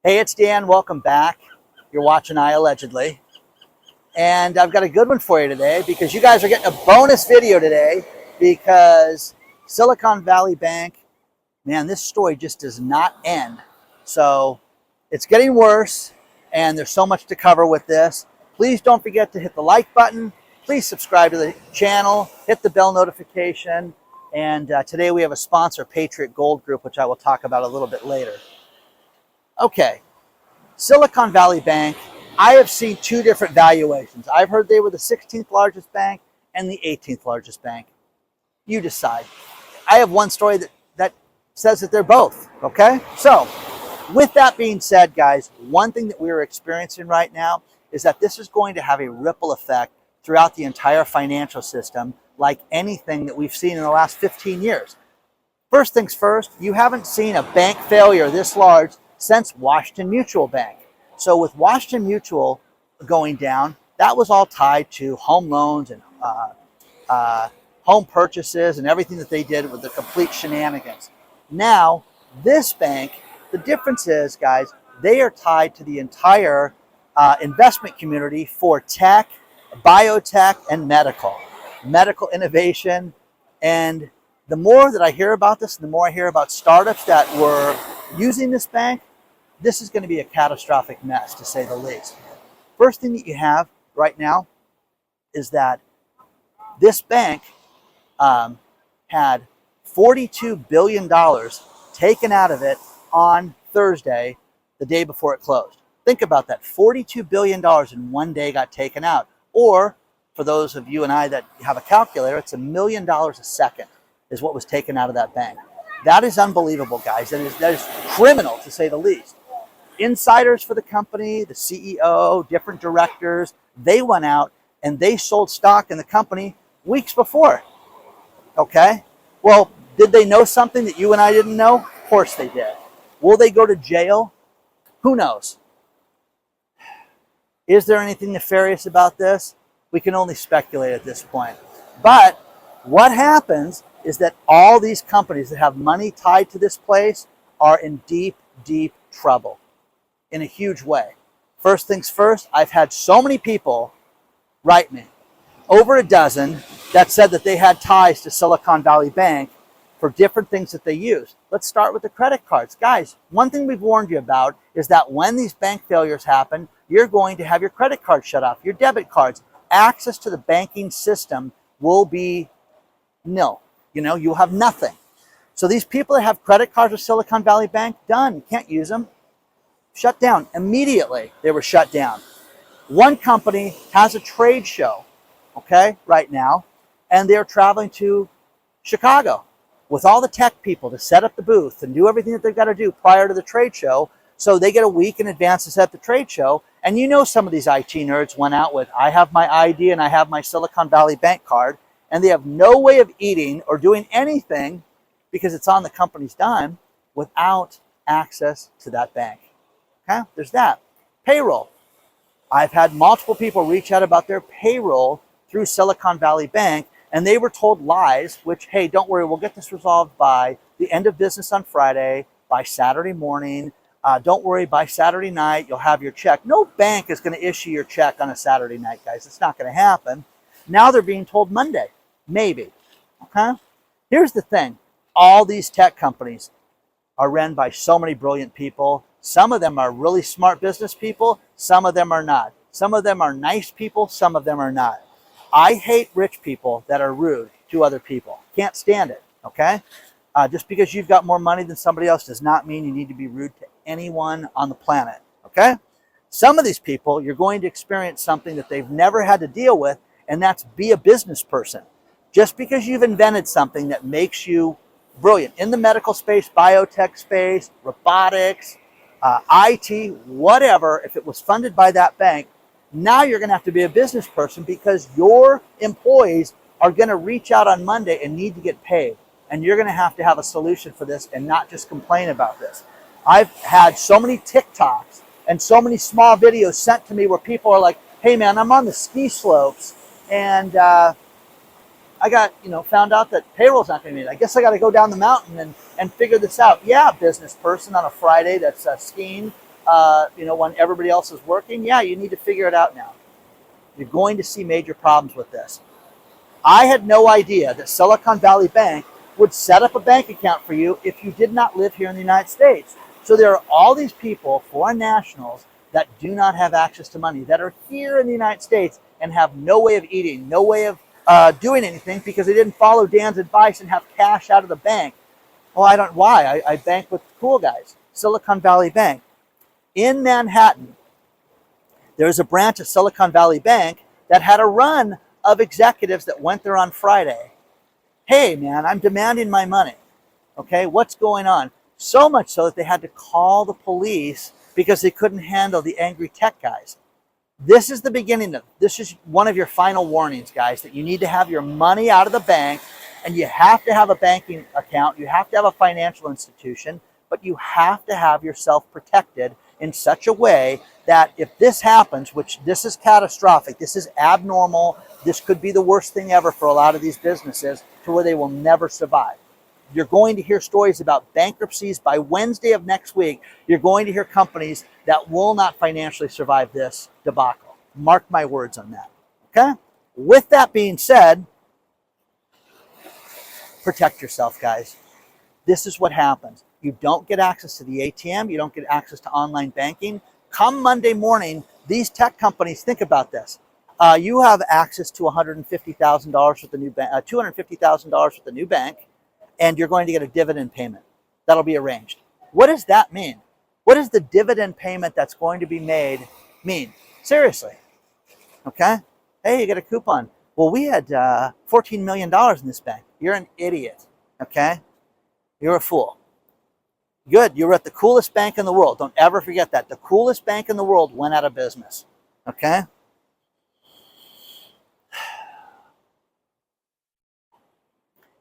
Hey, it's Dan. Welcome back. You're watching iAllegedly. And I've got a good one for you today because you guys are getting a bonus video today because Silicon Valley Bank, man, this story just does not end. So it's getting worse and there's so much to cover with this. Please don't forget to hit the like button. Please subscribe to the channel, hit the bell notification. And today we have a sponsor, Patriot Gold Group, which I will talk about a little bit later. Okay, Silicon Valley Bank, I have seen two different valuations. I've heard they were the 16th largest bank and the 18th largest bank. You decide. I have one story that says that they're both, okay? So, with that being said, guys, one thing that we're experiencing right now is that this is going to have a ripple effect throughout the entire financial system, like anything that we've seen in the last 15 years. First things first, you haven't seen a bank failure this large since Washington Mutual Bank. So with Washington Mutual going down, that was all tied to home loans and home purchases and everything that they did with the complete shenanigans. Now, this bank, the difference is, guys, they are tied to the entire investment community for tech, biotech, and medical innovation. And the more that I hear about this, the more I hear about startups that were using this bank, this is going to be a catastrophic mess, to say the least. First thing that you have right now is that this bank had $42 billion taken out of it on Thursday, the day before it closed. Think about that. $42 billion in one day got taken out. Or, for those of you and I that have a calculator, it's $1 million a second is what was taken out of that bank. That is unbelievable, guys. That is criminal, to say the least. Insiders for the company, the CEO, different directors, they went out and they sold stock in the company weeks before. Okay? Well, did they know something that you and I didn't know? Of course they did. Will they go to jail? Who knows? Is there anything nefarious about this? We can only speculate at this point. But what happens is that all these companies that have money tied to this place are in deep, deep trouble in a huge way. First things first, I've had so many people write me, over a dozen, that said that they had ties to Silicon Valley Bank for different things that they use. Let's start with the credit cards. Guys, one thing we've warned you about is that when these bank failures happen, you're going to have your credit card shut off, your debit cards. Access to the banking system will be nil. You know, you'll have nothing. So these people that have credit cards with Silicon Valley Bank, done. You can't use them. Shut down. Immediately, they were shut down. One company has a trade show, okay, right now, and they're traveling to Chicago with all the tech people to set up the booth and do everything that they've got to do prior to the trade show. So they get a week in advance to set up the trade show. And you know, some of these IT nerds went out with, I have my ID and I have my Silicon Valley Bank card, and they have no way of eating or doing anything because it's on the company's dime without access to that bank. Okay, there's that. Payroll. I've had multiple people reach out about their payroll through Silicon Valley Bank, and they were told lies, which, hey, don't worry, we'll get this resolved by the end of business on Friday, by Saturday morning. Don't worry, by Saturday night, you'll have your check. No bank is going to issue your check on a Saturday night, guys. It's not going to happen. Now they're being told Monday. Maybe. Okay? Here's the thing. All these tech companies are run by so many brilliant people. Some of them are really smart business people. Some of them are not. Some of them are nice people. Some of them are not. I hate rich people that are rude to other people. Can't stand it. Okay? Just because you've got more money than somebody else does not mean you need to be rude to anyone on the planet. Okay? Some of these people, you're going to experience something that they've never had to deal with, and that's be a business person. Just because you've invented something that makes you brilliant in the medical space, biotech space, robotics, IT, whatever, if it was funded by that bank, now you're going to have to be a business person because your employees are going to reach out on Monday and need to get paid. And you're going to have a solution for this and not just complain about this. I've had so many TikToks and so many small videos sent to me where people are like, hey man, I'm on the ski slopes and I got, found out that payroll's not going to be made. I guess I got to go down the mountain and figure this out. Yeah, business person on a Friday that's skiing when everybody else is working? Yeah, you need to figure it out now. You're going to see major problems with this. I had no idea that Silicon Valley Bank would set up a bank account for you if you did not live here in the United States. So there are all these people, foreign nationals, that do not have access to money, that are here in the United States and have no way of eating, no way of doing anything because they didn't follow Dan's advice and have cash out of the bank. Well, I don't, why? I bank with cool guys. Silicon Valley Bank. In Manhattan, there's a branch of Silicon Valley Bank that had a run of executives that went there on Friday. Hey, man, I'm demanding my money. Okay, what's going on? So much so that they had to call the police because they couldn't handle the angry tech guys. This is the beginning of, this is one of your final warnings, guys, that you need to have your money out of the bank, and you have to have a banking account, you have to have a financial institution, but you have to have yourself protected in such a way that if this happens, which this is catastrophic, this is abnormal, this could be the worst thing ever for a lot of these businesses to where they will never survive. You're going to hear stories about bankruptcies by Wednesday of next week. You're going to hear companies that will not financially survive this debacle. Mark my words on that. Okay? With that being said, protect yourself, guys. This is what happens. You don't get access to the ATM. You don't get access to online banking. Come Monday morning, these tech companies, think about this. You have access to $150,000 with the new bank, $250,000 with the new bank, and you're going to get a dividend payment. That'll be arranged. What does that mean? What does the dividend payment that's going to be made mean? Seriously. Okay? Hey, you get a coupon. Well, we had $14 million in this bank. You're an idiot. Okay? You're a fool. Good. You were at the coolest bank in the world. Don't ever forget that. The coolest bank in the world went out of business. Okay?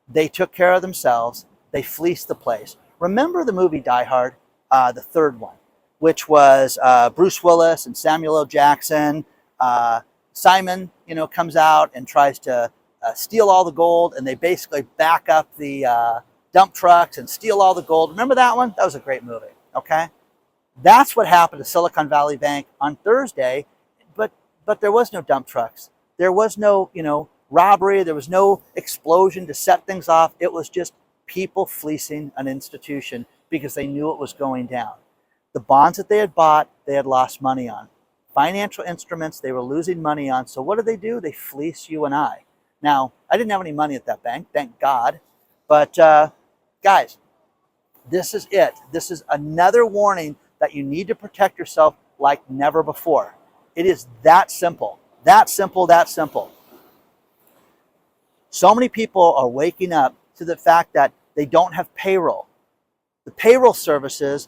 They took care of themselves. They fleeced the place. Remember the movie Die Hard, the third one, which was Bruce Willis and Samuel L. Jackson. Simon, comes out and tries to steal all the gold, and they basically back up the dump trucks and steal all the gold. Remember that one? That was a great movie, okay? That's what happened to Silicon Valley Bank on Thursday, but there was no dump trucks. There was no, robbery. There was no explosion to set things off. It was just people fleecing an institution because they knew it was going down. The bonds that they had bought, they had lost money on. Financial instruments, they were losing money on. So what do? They fleece you and I. Now, I didn't have any money at that bank, thank God. But guys, this is it. This is another warning that you need to protect yourself like never before. It is that simple. That simple, that simple. So many people are waking up to the fact that they don't have payroll. The payroll services,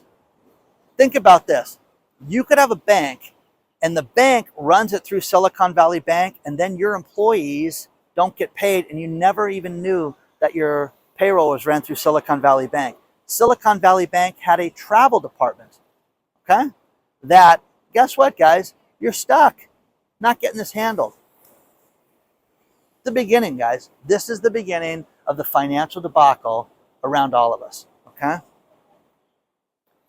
think about this. You could have a bank, and the bank runs it through Silicon Valley Bank, and then your employees don't get paid, and you never even knew that your payroll was ran through Silicon Valley Bank. Silicon Valley Bank had a travel department, okay? That, guess what, guys? You're stuck, not getting this handled. The beginning, guys. This is the beginning of the financial debacle around all of us, okay?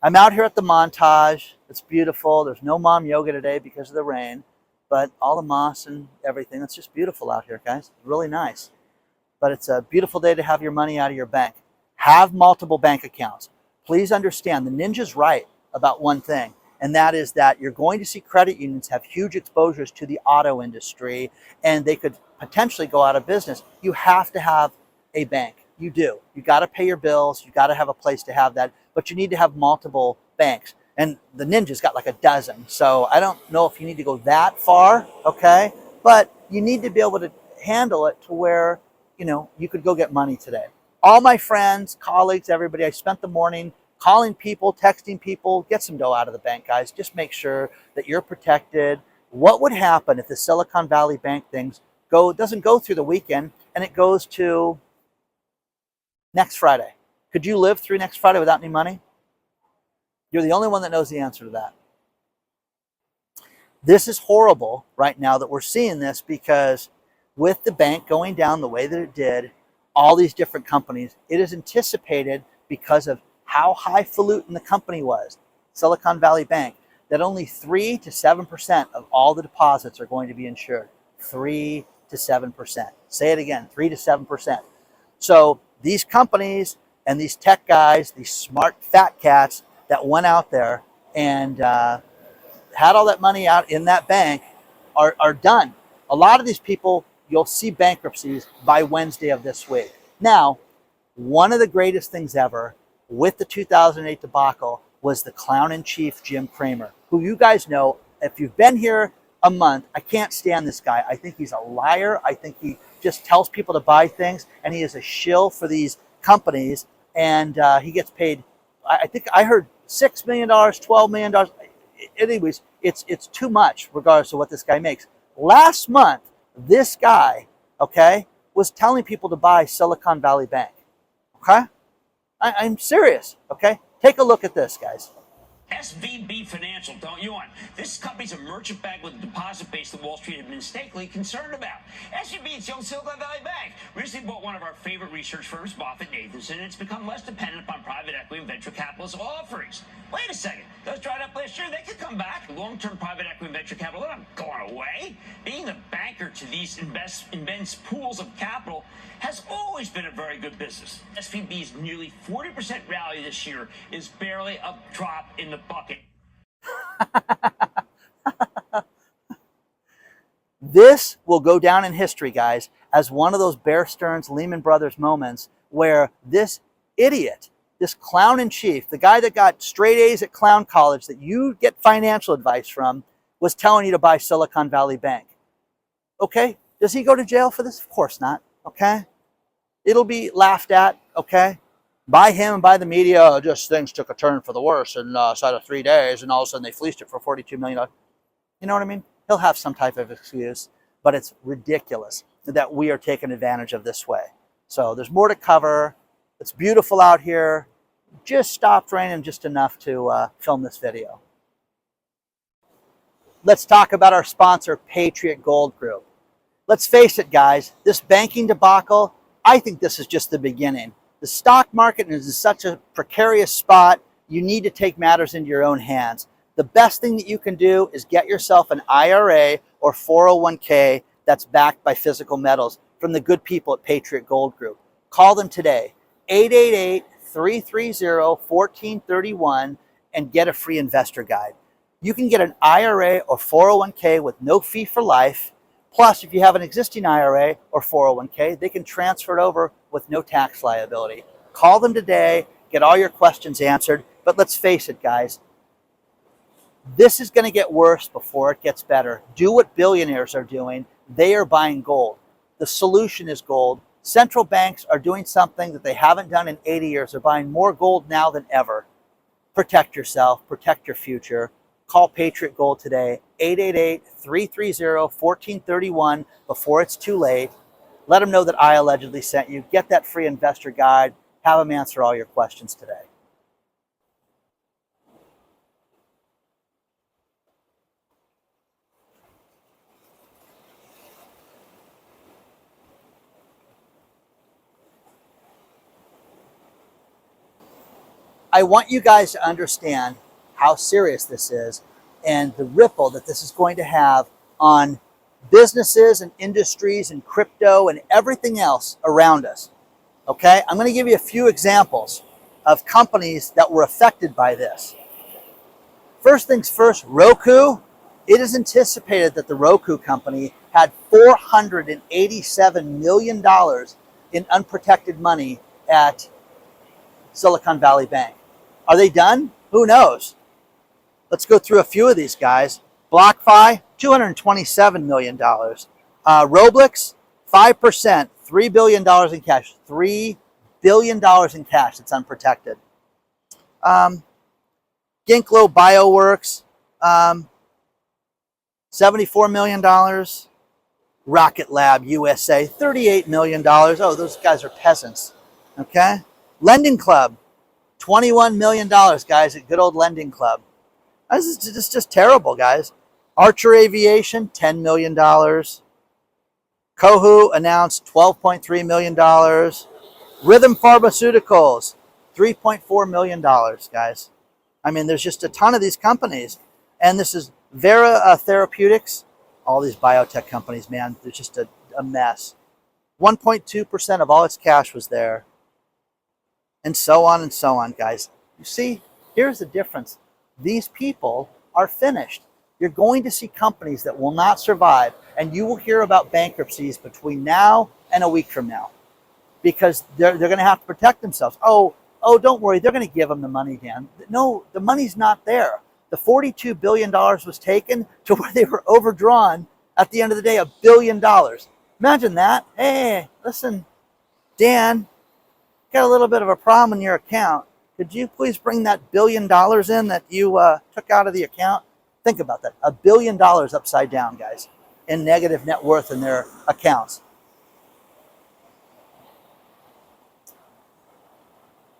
I'm out here at the Montage. It's beautiful. There's no mom yoga today because of the rain, but all the moss and everything, it's just beautiful out here, guys. It's really nice. But it's a beautiful day to have your money out of your bank. Have multiple bank accounts. Please understand, the ninja's right about one thing, and that is that you're going to see credit unions have huge exposures to the auto industry, and they could potentially go out of business. You have to have a bank. You do. You got to pay your bills. You got to have a place to have that, but you need to have multiple banks. And the ninja's got like a dozen. So I don't know if you need to go that far, okay? But you need to be able to handle it to where, you could go get money today. All my friends, colleagues, everybody, I spent the morning calling people, texting people, get some dough out of the bank, guys. Just make sure that you're protected. What would happen if the Silicon Valley Bank things doesn't go through the weekend and it goes to next Friday? Could you live through next Friday without any money? You're the only one that knows the answer to that. This is horrible right now that we're seeing this, because with the bank going down the way that it did, all these different companies, it is anticipated because of how highfalutin the company was, Silicon Valley Bank, that only 3 to 7% of all the deposits are going to be insured. 3 to 7%. Say it again, 3 to 7%. So these companies and these tech guys, these smart fat cats that went out there and had all that money out in that bank are done. A lot of these people, you'll see bankruptcies by Wednesday of this week. Now, one of the greatest things ever with the 2008 debacle was the clown-in-chief Jim Cramer, who you guys know, if you've been here a month, I can't stand this guy. I think he's a liar. I think he just tells people to buy things, and he is a shill for these companies, and he gets paid, I think I heard $6 million, $12 million. Anyways, it's too much regardless of what this guy makes. Last month, this guy, okay, was telling people to buy Silicon Valley Bank, okay? I'm serious, okay? Take a look at this, guys. SVB Financial, don't you want? This company's a merchant bank with a deposit base that Wall Street had been mistakenly concerned about. SVB is the old Silicon Valley Bank. Recently bought one of our favorite research firms, Nathanson, and it's become less dependent upon private equity and venture capitalist offerings. Wait a second. Those dried up last year, they could come back. Long-term private equity and venture capital, they're not going away. Being the banker to these immense pools of capital has always been a very good business. SVB's nearly 40% rally this year is barely a drop in the bucket. This will go down in history, guys, as one of those Bear Stearns Lehman Brothers moments where this idiot, this clown-in-chief, the guy that got straight A's at clown college that you get financial advice from, was telling you to buy Silicon Valley Bank. Okay? Does he go to jail for this? Of course not. Okay? It'll be laughed at, okay? By him and by the media, just things took a turn for the worse inside of 3 days, and all of a sudden they fleeced it for $42 million. You know what I mean? He'll have some type of excuse, but it's ridiculous that we are taking advantage of this way. So there's more to cover. It's beautiful out here. Just stopped raining just enough to film this video. Let's talk about our sponsor, Patriot Gold Group. Let's face it, guys, this banking debacle, I think this is just the beginning. The stock market is in such a precarious spot, you need to take matters into your own hands. The best thing that you can do is get yourself an IRA or 401k that's backed by physical metals from the good people at Patriot Gold Group. Call them today, 888-330-1431, and get a free investor guide. You can get an IRA or 401k with no fee for life. Plus, if you have an existing IRA or 401k, they can transfer it over with no tax liability. Call them today, get all your questions answered. But let's face it, guys, this is going to get worse before it gets better. Do what billionaires are doing. They are buying gold. The solution is gold. Central banks are doing something that they haven't done in 80 years. They're buying more gold now than ever. Protect yourself. Protect your future. Call Patriot Gold today, 888-330-1431 before it's too late. Let them know that I allegedly sent you. Get that free investor guide. Have them answer all your questions today. I want you guys to understand how serious this is and the ripple that this is going to have on businesses and industries and crypto and everything else around us. Okay? I'm going to give you a few examples of companies that were affected by this. First things first, Roku. It is anticipated that the Roku company had $487 million in unprotected money at Silicon Valley Bank. Are they done? Who knows? Let's go through a few of these guys. BlockFi, $227 million. Roblox, 5%, $3 billion in cash. $3 billion in cash that's unprotected. Ginkgo Bioworks, $74 million. Rocket Lab USA, $38 million. Oh, those guys are peasants. Okay? Lending Club, $21 million, guys, at good old Lending Club. This is just terrible, guys. Archer Aviation, $10 million. Kohu announced $12.3 million. Rhythm Pharmaceuticals, $3.4 million, guys. I mean, there's just a ton of these companies. And this is Vera Therapeutics. All these biotech companies, man, they're just a mess. 1.2% of all its cash was there. And so on, guys. You see, here's the difference. These people are finished. You're going to see companies that will not survive, and you will hear about bankruptcies between now and a week from now, because they're going to have to protect themselves. Oh, don't worry, they're going to give them the money, Dan. No, the money's not there. The $42 billion was taken to where they were overdrawn at the end of the day, $1 billion. Imagine that. Hey, listen, Dan, got a little bit of a problem in your account. Could you please bring that $1 billion in that you took out of the account? Think about that. $1 billion upside down, guys, in negative net worth in their accounts.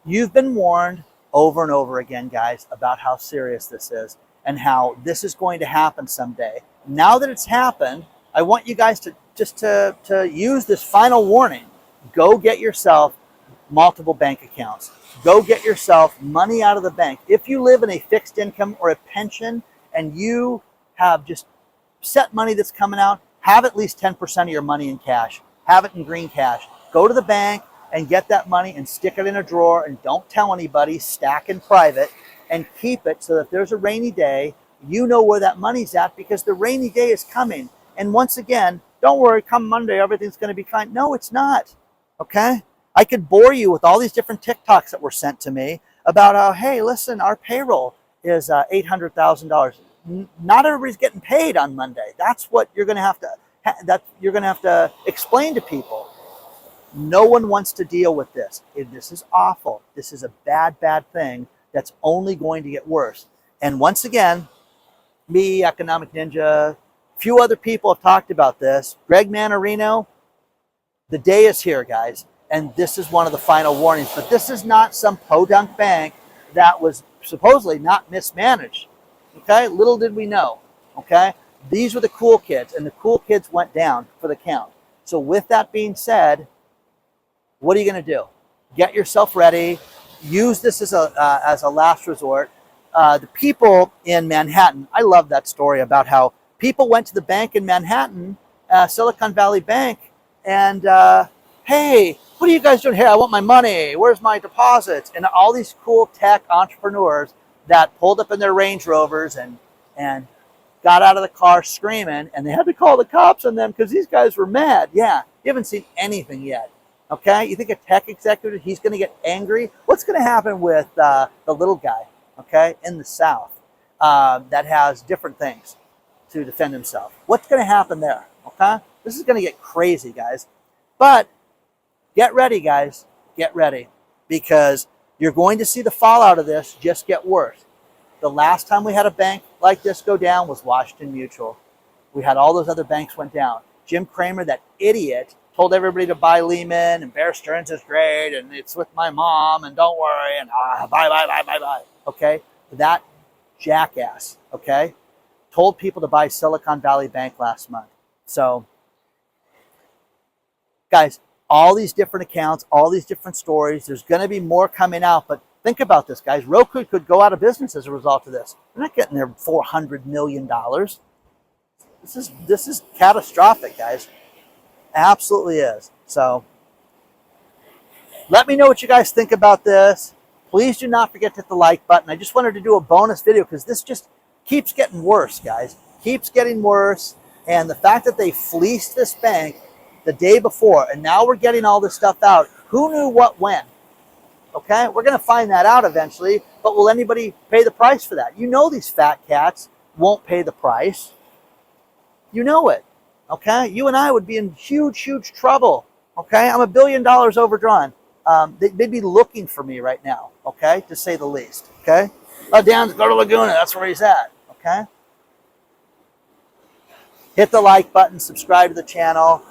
You've been warned over and over again, guys, about how serious this is and how this is going to happen someday. Now that it's happened, I want you guys to just to use this final warning. Go get yourself multiple bank accounts. Go get yourself money out of the bank. If you live in a fixed income or a pension and you have just set money that's coming out, have at least 10% of your money in cash. Have it in green cash. Go to the bank and get that money and stick it in a drawer and don't tell anybody. Stack in private and keep it so that if there's a rainy day, you know where that money's at, because the rainy day is coming. And once again, don't worry, come Monday, everything's going to be fine. No, it's not. Okay? I could bore you with all these different TikToks that were sent to me about how, hey, listen, our payroll is $800,000. Not everybody's getting paid on Monday. That's what you're going to have to explain to people. No one wants to deal with this. This is awful. This is a bad, bad thing that's only going to get worse. And once again, me, Economic Ninja, a few other people have talked about this. Greg Manarino, the day is here, guys. And this is one of the final warnings. But this is not some podunk bank that was supposedly not mismanaged. Okay? Little did we know. Okay? These were the cool kids, and the cool kids went down for the count. So with that being said, what are you going to do? Get yourself ready. Use this as a last resort. The people in Manhattan, I love that story about how people went to the bank in Manhattan, Silicon Valley Bank, and hey, what are you guys doing here? I want my money. Where's my deposits? And all these cool tech entrepreneurs that pulled up in their Range Rovers and got out of the car screaming, and they had to call the cops on them because these guys were mad. Yeah, you haven't seen anything yet. Okay, you think a tech executive, he's going to get angry? What's going to happen with the little guy, okay, in the South that has different things to defend himself? What's going to happen there, okay? This is going to get crazy, guys. But get ready, guys. Get ready, because you're going to see the fallout of this just get worse. The last time we had a bank like this go down was Washington Mutual. We had all those other banks went down. Jim Cramer, that idiot, told everybody to buy Lehman, and Bear Stearns is great, and it's with my mom, and don't worry, and buy. Okay? That jackass, okay, told people to buy Silicon Valley Bank last month. So, guys, all these different accounts, all these different stories, there's going to be more coming out, but think about this, guys. Roku could go out of business as a result of this. They're not getting their $400 million. This is catastrophic, guys. Absolutely is. So let me know what you guys think about this. Please do not forget to hit the like button. I just wanted to do a bonus video because this just keeps getting worse, guys. Keeps getting worse. And the fact that they fleeced this bank the day before, and now we're getting all this stuff out. Who knew what when? Okay, we're going to find that out eventually, but will anybody pay the price for that? You know these fat cats won't pay the price. You know it. Okay, you and I would be in huge, huge trouble. Okay, I'm $1 billion overdrawn. They'd be looking for me right now. Okay, to say the least. Okay, Dan, go to Laguna. That's where he's at. Okay, hit the like button, subscribe to the channel.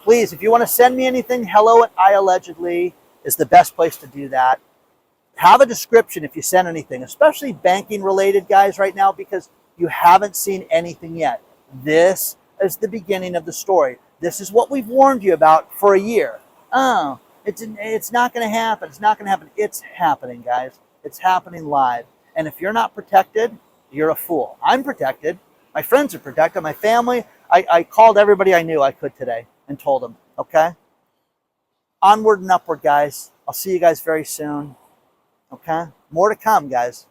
Please, if you want to send me anything, hello@iAllegedly is the best place to do that. Have a description if you send anything, especially banking related, guys, right now, because you haven't seen anything yet. This is the beginning of the story. This is what we've warned you about for a year. Oh, it's not going to happen. It's not going to happen. It's happening, guys. It's happening live. And if you're not protected, you're a fool. I'm protected. My friends are protected. My family, I called everybody I knew I could today and told them, okay? Onward and upward, guys. I'll see you guys very soon. Okay? More to come, guys.